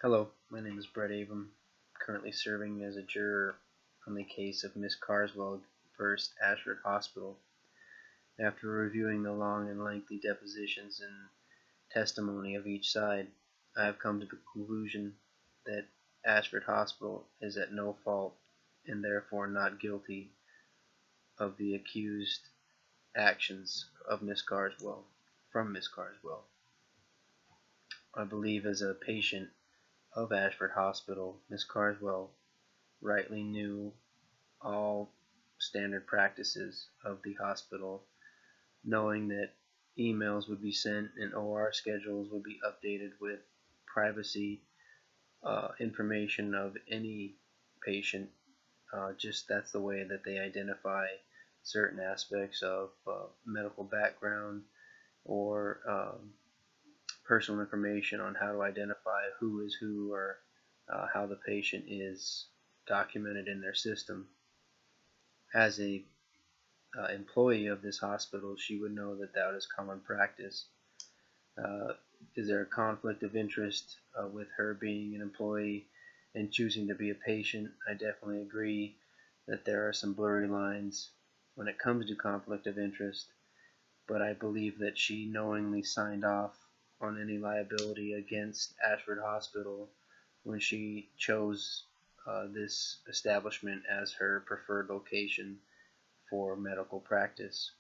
Hello, my name is Brett Avram, currently serving as a juror on the case of Miss Carswell versus Ashford Hospital. After reviewing the long and lengthy depositions and testimony of each side, I have come to the conclusion that Ashford Hospital is at no fault and therefore not guilty of the accused actions of Miss Carswell from Miss Carswell. I believe as a patient of Ashford Hospital, Miss Carswell rightly knew all standard practices of the hospital, knowing that emails would be sent and OR schedules would be updated with privacy information of any patient. Just that's the way that they identify certain aspects of medical background or personal information on how to identify who is who or how the patient is documented in their system. As a employee of this hospital, she would know that that is common practice. Is there a conflict of interest with her being an employee and choosing to be a patient? I definitely agree that there are some blurry lines when it comes to conflict of interest, but I believe that she knowingly signed off on any liability against Ashford Hospital when she chose this establishment as her preferred location for medical practice.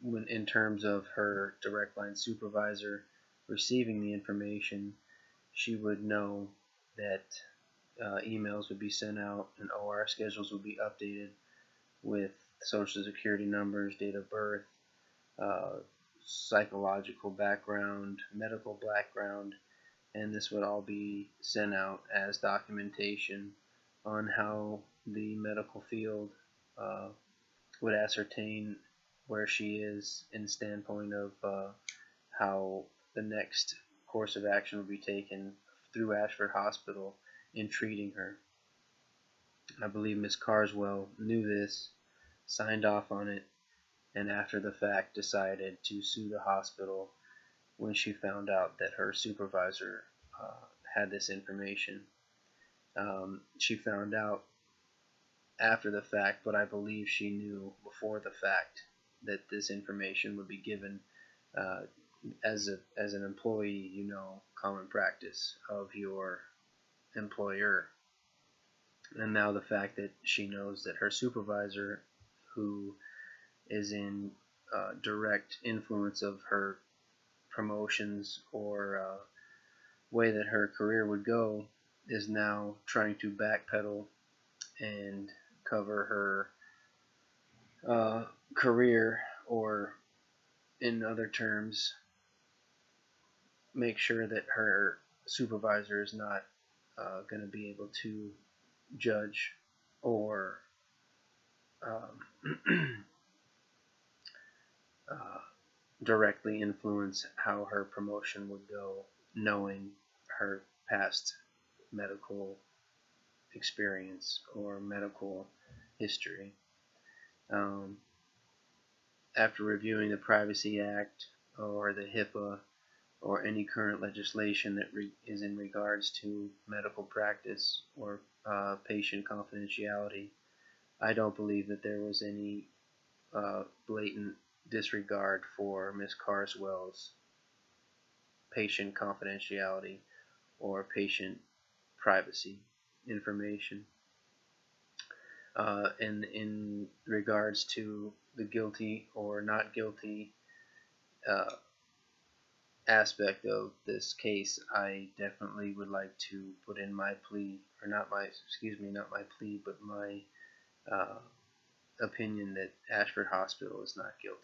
When in terms of her direct line supervisor receiving the information, she would know that emails would be sent out and OR schedules would be updated with social security numbers, date of birth, psychological background, medical background, and this would all be sent out as documentation on how the medical field would ascertain where she is in the standpoint of how the next course of action would be taken through Ashford Hospital in treating her. I believe Miss Carswell knew this, signed off on it, and after the fact decided to sue the hospital when she found out that her supervisor had this information. She found out after the fact, but I believe she knew before the fact that this information would be given. As an employee, you know common practice of your employer, and now the fact that she knows that her supervisor, who is in direct influence of her promotions or way that her career would go, is now trying to backpedal and cover her career, or in other terms, make sure that her supervisor is not going to be able to judge or directly influence how her promotion would go, knowing her past medical experience or medical history. After reviewing the Privacy Act or the HIPAA or any current legislation that is in regards to medical practice or patient confidentiality, I don't believe that there was any blatant disregard for Ms. Carswell's patient confidentiality or patient privacy information. And in regards to the guilty or not guilty aspect of this case, I definitely would like to put in my plea, or not my plea, but my opinion that Ashford Hospital is not guilty.